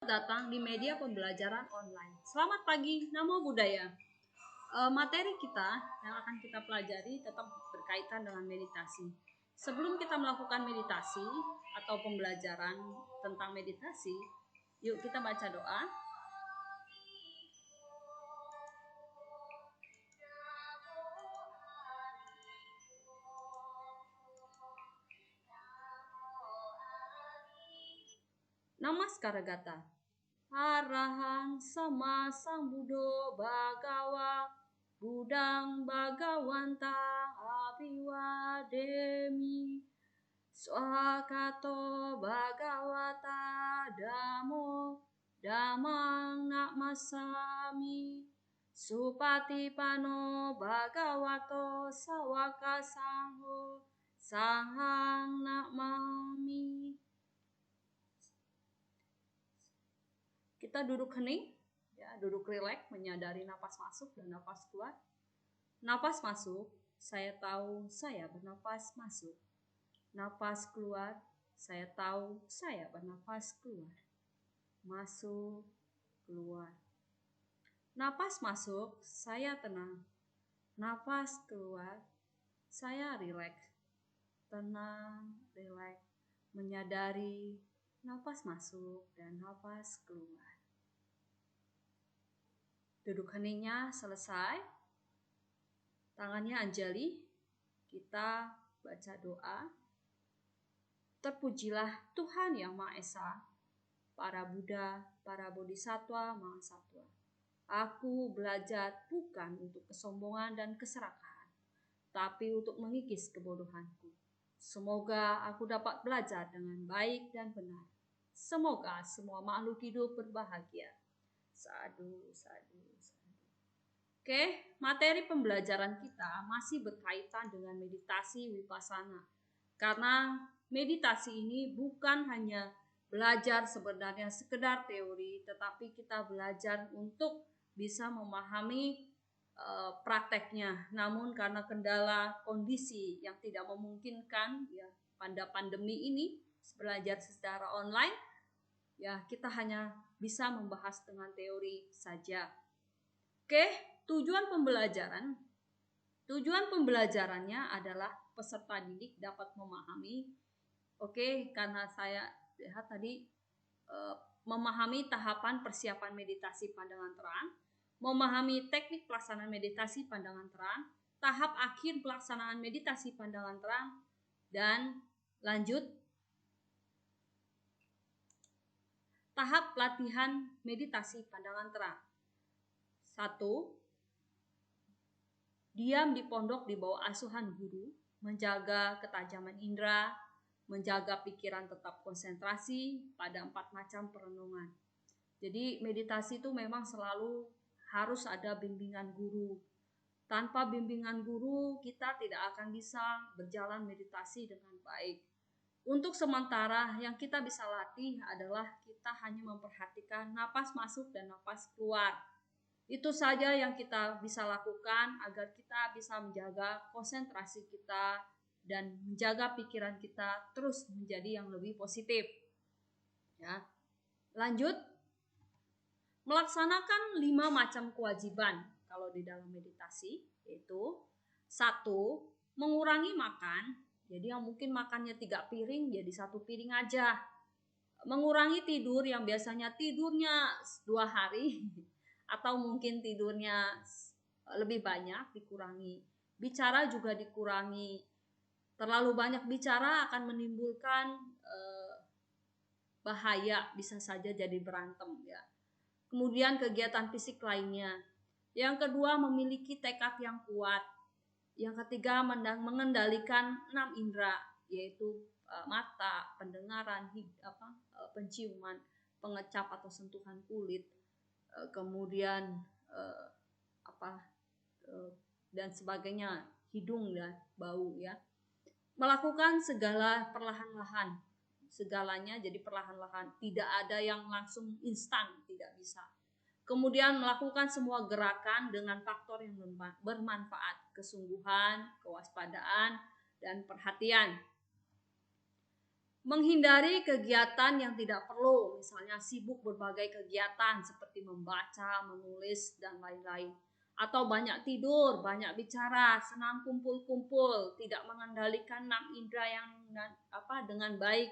Datang di media pembelajaran online. Selamat pagi, Namo Buddhaya. Materi kita yang akan kita pelajari tetap berkaitan dengan meditasi. Sebelum kita melakukan meditasi atau pembelajaran tentang meditasi, yuk kita baca doa. Namaskaragata. Arahang sama sambuddho bhagawa Buddhang bhagawantang abhiwademi Swakato bhagavata dhammo dhammang namasami Supatipano bhagavato sawaka sangho sanghang namami. Kita duduk hening, ya, duduk rileks, menyadari napas masuk dan napas keluar. Napas masuk, saya tahu saya bernapas masuk. Napas keluar, saya tahu saya bernapas keluar. Masuk, keluar. Napas masuk, saya tenang. Napas keluar, saya rileks. Tenang, rileks, menyadari napas masuk dan napas keluar. Duduk heningnya selesai. Tangannya anjali. Kita baca doa. Terpujilah Tuhan Yang Maha Esa, para Buddha, para Bodhisattva, Mahasatwa. Aku belajar bukan untuk kesombongan dan keserakahan, tapi untuk mengikis kebodohanku. Semoga aku dapat belajar dengan baik dan benar. Semoga semua makhluk hidup berbahagia. Sadu, sadu, sadu. Oke, materi pembelajaran kita masih berkaitan dengan meditasi vipassana. Karena meditasi ini bukan hanya belajar sebenarnya sekedar teori, tetapi kita belajar untuk bisa memahami prakteknya. Namun karena kendala kondisi yang tidak memungkinkan, ya, pada pandemi ini belajar secara online, ya, kita hanya bisa membahas dengan teori saja. Oke, tujuan pembelajarannya adalah peserta didik dapat memahami. Oke, karena saya lihat tadi memahami tahapan persiapan meditasi pandangan terang, memahami teknik pelaksanaan meditasi pandangan terang, tahap akhir pelaksanaan meditasi pandangan terang, dan lanjut tahap pelatihan meditasi pandangan terang. 1. Diam di pondok di bawah asuhan guru, menjaga ketajaman indera, menjaga pikiran tetap konsentrasi pada 4 macam perenungan. Jadi meditasi itu memang selalu harus ada bimbingan guru. Tanpa bimbingan guru kita tidak akan bisa berjalan meditasi dengan baik. Untuk sementara yang kita bisa latih adalah kita hanya memperhatikan napas masuk dan napas keluar. Itu saja yang kita bisa lakukan agar kita bisa menjaga konsentrasi kita dan menjaga pikiran kita terus menjadi yang lebih positif. Ya. Lanjut, melaksanakan 5 macam kewajiban kalau di dalam meditasi, yaitu 1. Mengurangi makan. Jadi yang mungkin makannya 3 piring jadi 1 piring aja. Mengurangi tidur yang biasanya tidurnya 2 hari atau mungkin tidurnya lebih banyak, dikurangi. Bicara juga dikurangi. Terlalu banyak bicara akan menimbulkan bahaya, bisa saja jadi berantem, ya. Kemudian kegiatan fisik lainnya. Yang kedua, memiliki tekad yang kuat. Yang ketiga, mengendalikan 6 indera, yaitu mata, pendengaran, penciuman, pengecap atau sentuhan kulit, kemudian dan sebagainya, hidung dan bau, ya. Melakukan segala perlahan-lahan, segalanya jadi perlahan-lahan, tidak ada yang langsung instan, tidak bisa. Kemudian melakukan semua gerakan dengan faktor yang bermanfaat, kesungguhan, kewaspadaan, dan perhatian. Menghindari kegiatan yang tidak perlu, misalnya sibuk berbagai kegiatan seperti membaca, menulis, dan lain-lain. Atau banyak tidur, banyak bicara, senang kumpul-kumpul, tidak mengendalikan 6 indera yang dengan baik,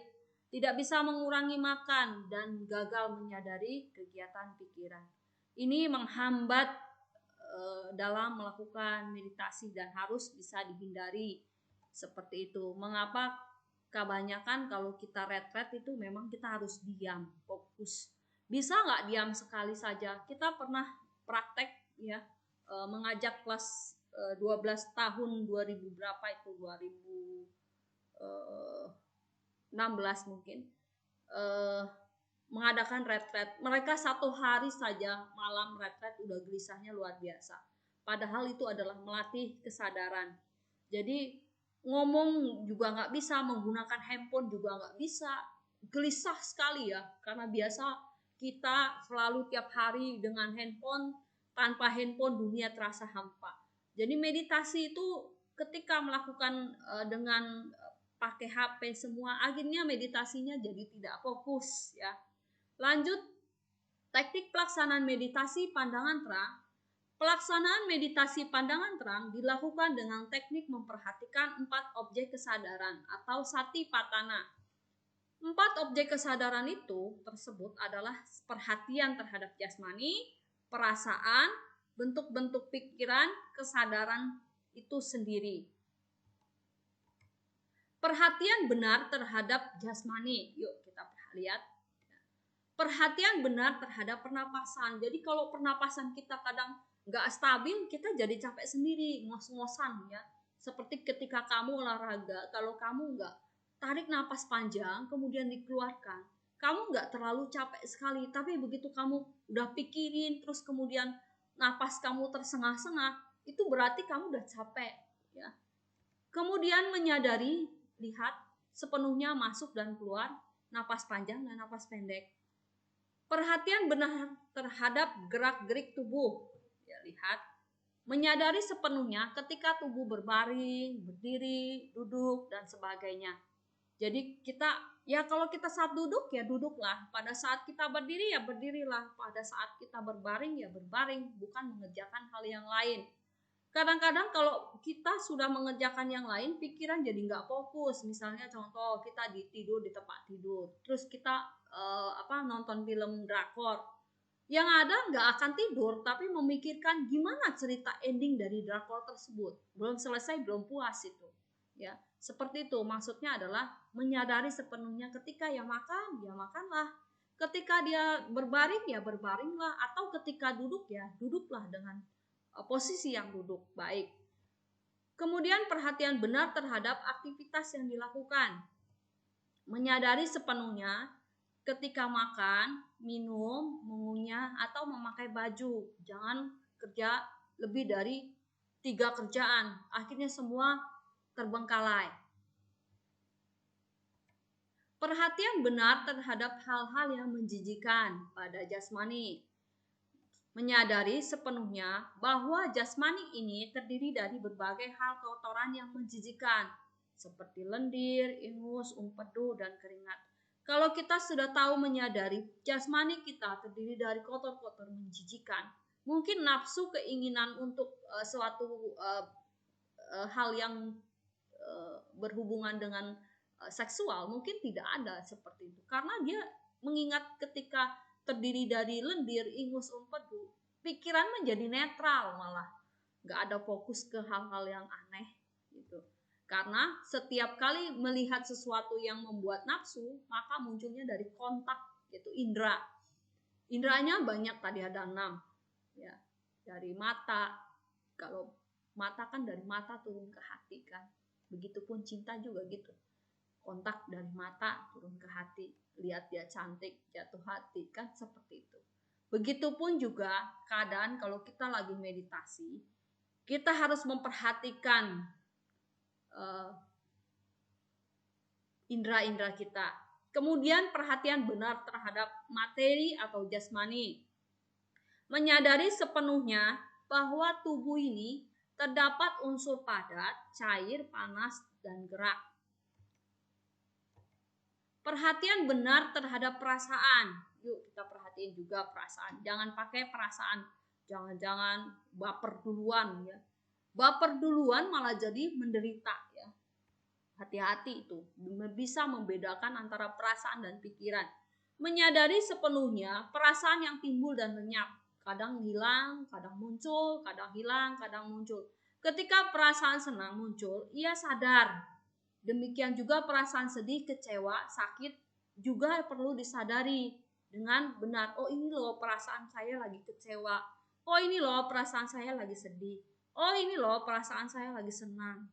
tidak bisa mengurangi makan, dan gagal menyadari kegiatan pikiran. Ini menghambat dalam melakukan meditasi dan harus bisa dihindari seperti itu. Mengapa? Kebanyakan kalau kita retret itu memang kita harus diam, fokus. Bisa nggak diam sekali saja? Kita pernah praktek ya, mengajak kelas 12 tahun 2000 berapa itu 2016 mungkin, mengadakan retret. Mereka 1 hari saja malam retret udah gelisahnya luar biasa. Padahal itu adalah melatih kesadaran. Jadi ngomong juga nggak bisa, menggunakan handphone juga nggak bisa, gelisah sekali ya, karena biasa kita selalu tiap hari dengan handphone, tanpa handphone dunia terasa hampa. Jadi meditasi itu ketika melakukan dengan pakai HP semua, akhirnya meditasinya jadi tidak fokus ya. Lanjut, teknik pelaksanaan meditasi pandangan terang. Pelaksanaan meditasi pandangan terang dilakukan dengan teknik memperhatikan 4 objek kesadaran atau satipatthana. 4 objek kesadaran itu tersebut adalah perhatian terhadap jasmani, perasaan, bentuk-bentuk pikiran, kesadaran itu sendiri. Perhatian benar terhadap jasmani. Yuk kita lihat. Perhatian benar terhadap pernapasan. Jadi kalau pernapasan kita kadang nggak stabil, kita jadi capek sendiri, ngos-ngosan ya. Seperti ketika kamu olahraga, kalau kamu nggak tarik napas panjang, kemudian dikeluarkan, kamu nggak terlalu capek sekali. Tapi begitu kamu udah pikirin, terus kemudian napas kamu tersengah-sengah, itu berarti kamu udah capek ya. Kemudian menyadari, lihat sepenuhnya masuk dan keluar, napas panjang dan napas pendek. Perhatian benar terhadap gerak-gerik tubuh. Ya, lihat. Menyadari sepenuhnya ketika tubuh berbaring, berdiri, duduk, dan sebagainya. Jadi kita, ya kalau kita saat duduk, ya duduklah. Pada saat kita berdiri, ya berdirilah. Pada saat kita berbaring, ya berbaring. Bukan mengerjakan hal yang lain. Kadang-kadang kalau kita sudah mengerjakan yang lain, pikiran jadi nggak fokus. Misalnya contoh, kita tidur di tempat tidur. Terus kita nonton film drakor. Yang ada nggak akan tidur, tapi memikirkan gimana cerita ending dari drakor tersebut. Belum selesai, belum puas itu. Ya, seperti itu. Maksudnya adalah menyadari sepenuhnya ketika ya makan, ya makanlah. Ketika dia berbaring, ya berbaringlah. Atau ketika duduk, ya duduklah dengan posisi yang duduk baik. Kemudian perhatian benar terhadap aktivitas yang dilakukan. Menyadari sepenuhnya ketika makan, minum, mengunyah, atau memakai baju. Jangan kerja lebih dari 3 kerjaan. Akhirnya semua terbengkalai. Perhatian benar terhadap hal-hal yang menjijikan pada jasmani. Menyadari sepenuhnya bahwa jasmani ini terdiri dari berbagai hal kotoran yang menjijikan, seperti lendir, ingus, empedu, dan keringat. Kalau kita sudah tahu menyadari jasmani kita terdiri dari kotor-kotor menjijikan, mungkin nafsu keinginan untuk suatu hal yang berhubungan dengan seksual mungkin tidak ada seperti itu. Karena dia mengingat ketika terdiri dari lendir, ingus, empedu, pikiran menjadi netral, malah nggak ada fokus ke hal-hal yang aneh gitu. Karena setiap kali melihat sesuatu yang membuat nafsu, maka munculnya dari kontak, yaitu indera. Inderanya banyak, tadi ada 6 ya. Dari mata, kalau mata kan dari mata turun ke hati kan. Begitupun cinta juga gitu. Kontak dari mata turun ke hati, lihat dia cantik, jatuh hati, kan seperti itu. Begitupun juga keadaan kalau kita lagi meditasi, kita harus memperhatikan indera-indera kita. Kemudian perhatian benar terhadap materi atau jasmani. Menyadari sepenuhnya bahwa tubuh ini terdapat unsur padat, cair, panas, dan gerak. Perhatian benar terhadap perasaan. Yuk kita perhatiin juga perasaan. Jangan pakai perasaan. Jangan-jangan baper duluan ya. Baper duluan malah jadi menderita ya. Hati-hati itu. Bisa membedakan antara perasaan dan pikiran. Menyadari sepenuhnya perasaan yang timbul dan lenyap. Kadang hilang, kadang muncul, kadang hilang, kadang muncul. Ketika perasaan senang muncul, ia sadar. Demikian juga perasaan sedih, kecewa, sakit juga perlu disadari dengan benar. Oh ini loh perasaan saya lagi kecewa. Oh ini loh perasaan saya lagi sedih. Oh ini loh perasaan saya lagi senang.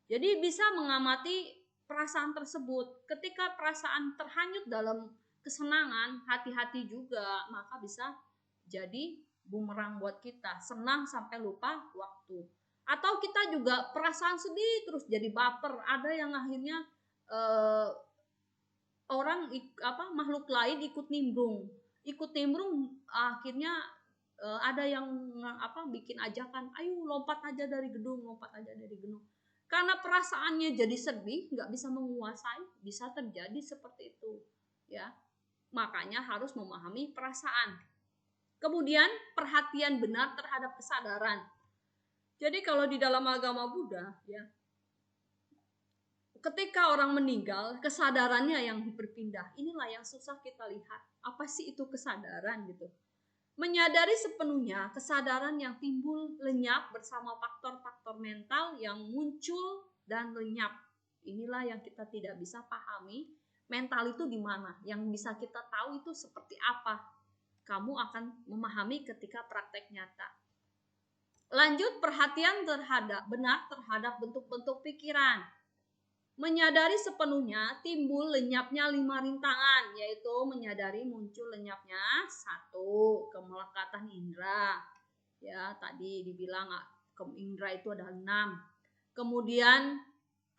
Jadi bisa mengamati perasaan tersebut. Ketika perasaan terhanyut dalam kesenangan, hati-hati juga. Maka bisa jadi bumerang buat kita. Senang sampai lupa waktu. Atau kita juga perasaan sedih terus jadi baper. Ada yang akhirnya makhluk lain ikut nimbrung akhirnya ada yang bikin ajakan, ayo lompat aja dari gedung. Karena perasaannya jadi sedih, nggak bisa menguasai, bisa terjadi seperti itu ya. Makanya harus memahami perasaan. Kemudian perhatian benar terhadap kesadaran. Jadi kalau di dalam agama Buddha ya, ketika orang meninggal, kesadarannya yang berpindah. Inilah yang susah kita lihat. Apa sih itu kesadaran gitu? Menyadari sepenuhnya kesadaran yang timbul lenyap bersama faktor-faktor mental yang muncul dan lenyap. Inilah yang kita tidak bisa pahami. Mental itu di mana? Yang bisa kita tahu itu seperti apa? Kamu akan memahami ketika praktek nyata. Lanjut, perhatian benar terhadap bentuk-bentuk pikiran. Menyadari sepenuhnya timbul lenyapnya 5 rintangan, yaitu menyadari muncul lenyapnya 1, kemelekatan indera. Ya, tadi dibilang indera itu ada 6. Kemudian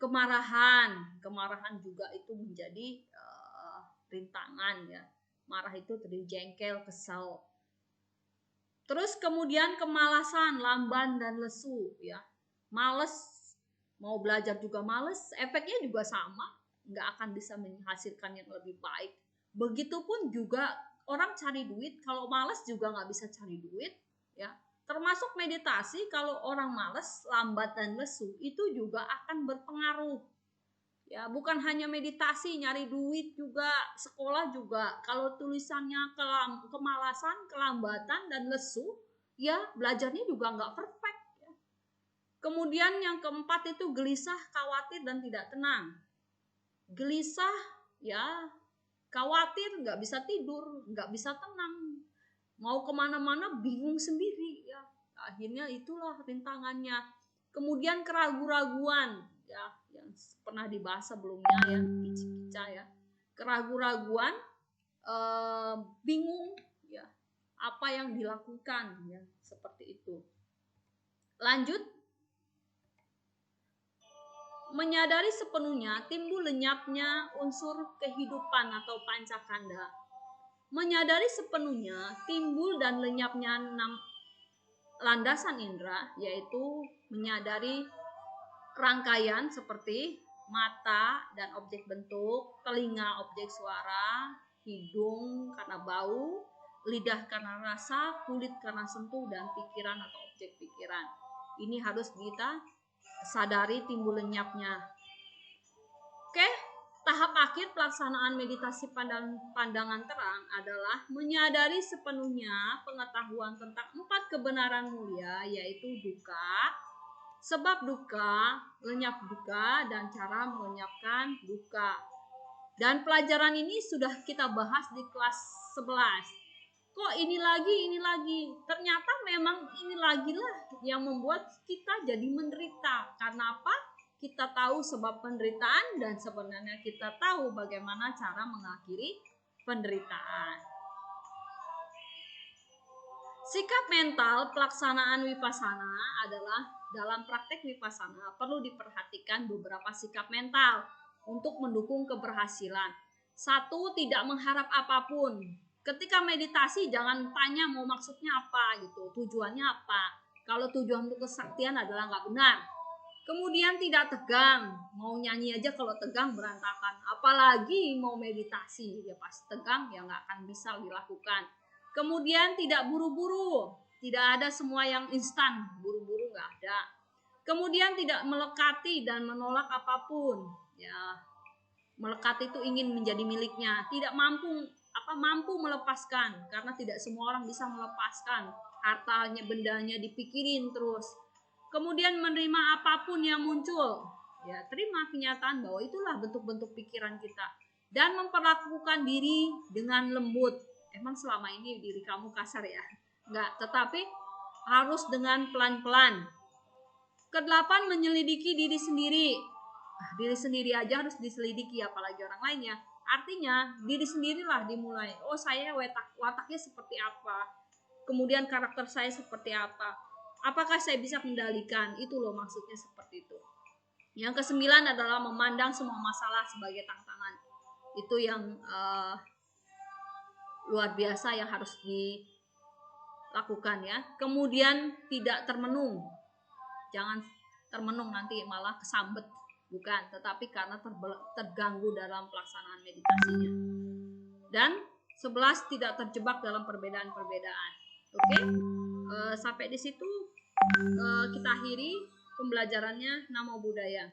kemarahan juga itu menjadi rintangan ya. Marah itu tadi jengkel, kesal. Terus kemudian kemalasan, lamban dan lesu ya. Males, mau belajar juga males, efeknya juga sama, nggak akan bisa menghasilkan yang lebih baik. Begitupun juga orang cari duit, kalau males juga nggak bisa cari duit ya. Termasuk meditasi, kalau orang males, lambat dan lesu itu juga akan berpengaruh ya. Bukan hanya meditasi, nyari duit juga, sekolah juga. Kalau tulisannya kemalasan, kelambatan dan lesu ya, belajarnya juga nggak perfect. Kemudian yang keempat itu gelisah, khawatir dan tidak tenang. Gelisah ya, khawatir, nggak bisa tidur, nggak bisa tenang, mau kemana-mana bingung sendiri ya. Akhirnya itulah rintangannya. Kemudian keraguan-raguan ya, yang pernah dibahas sebelumnya ya, kici-kica ya. Keraguan-raguan, bingung ya, apa yang dilakukan ya, seperti itu. Lanjut, menyadari sepenuhnya timbul lenyapnya unsur kehidupan atau pancakanda. Menyadari sepenuhnya timbul dan lenyapnya 6 landasan indera, yaitu menyadari rangkaian seperti mata dan objek bentuk, telinga objek suara, hidung karena bau, lidah karena rasa, kulit karena sentuh, dan pikiran atau objek pikiran. Ini harus kita sadari timbul lenyapnya. Oke, tahap akhir pelaksanaan meditasi pandangan terang adalah menyadari sepenuhnya pengetahuan tentang 4 kebenaran mulia, yaitu duka, sebab duka, lenyap duka, dan cara melenyapkan duka. Dan pelajaran ini sudah kita bahas di kelas 11. Kok ini lagi, ternyata memang ini lagi lah yang membuat kita jadi menderita. Karena apa? Kita tahu sebab penderitaan dan sebenarnya kita tahu bagaimana cara mengakhiri penderitaan. Sikap mental pelaksanaan Vipassana adalah dalam praktek Vipassana perlu diperhatikan beberapa sikap mental untuk mendukung keberhasilan. 1, tidak mengharap apapun. Ketika meditasi jangan tanya mau maksudnya apa gitu, tujuannya apa. Kalau tujuan untuk kesaktian adalah nggak benar. Kemudian tidak tegang, mau nyanyi aja kalau tegang berantakan, apalagi mau meditasi, ya pasti tegang, ya nggak akan bisa dilakukan. Kemudian tidak buru-buru, tidak ada semua yang instan, buru-buru nggak ada. Kemudian tidak melekati dan menolak apapun, ya melekat itu ingin menjadi miliknya, tidak mampu melepaskan, karena tidak semua orang bisa melepaskan hartanya, bendanya dipikirin terus. Kemudian menerima apapun yang muncul, ya terima kenyataan bahwa itulah bentuk-bentuk pikiran kita, dan memperlakukan diri dengan lembut. Emang selama ini diri kamu kasar ya? Enggak, tetapi harus dengan pelan-pelan. Kedelapan, menyelidiki diri sendiri. Diri sendiri aja harus diselidiki, apalagi orang lainnya. Artinya diri sendirilah dimulai. Oh, saya wataknya seperti apa, kemudian karakter saya seperti apa, apakah saya bisa kendalikan, itu loh maksudnya seperti itu. Yang kesembilan adalah memandang semua masalah sebagai tantangan. Itu yang luar biasa yang harus dilakukan ya. Kemudian tidak termenung, jangan termenung nanti malah kesambet, bukan, tetapi karena terganggu dalam pelaksanaan meditasinya. Dan 11, tidak terjebak dalam perbedaan-perbedaan. Oke, sampai di situ kita akhiri pembelajarannya. Namo Buddhaya.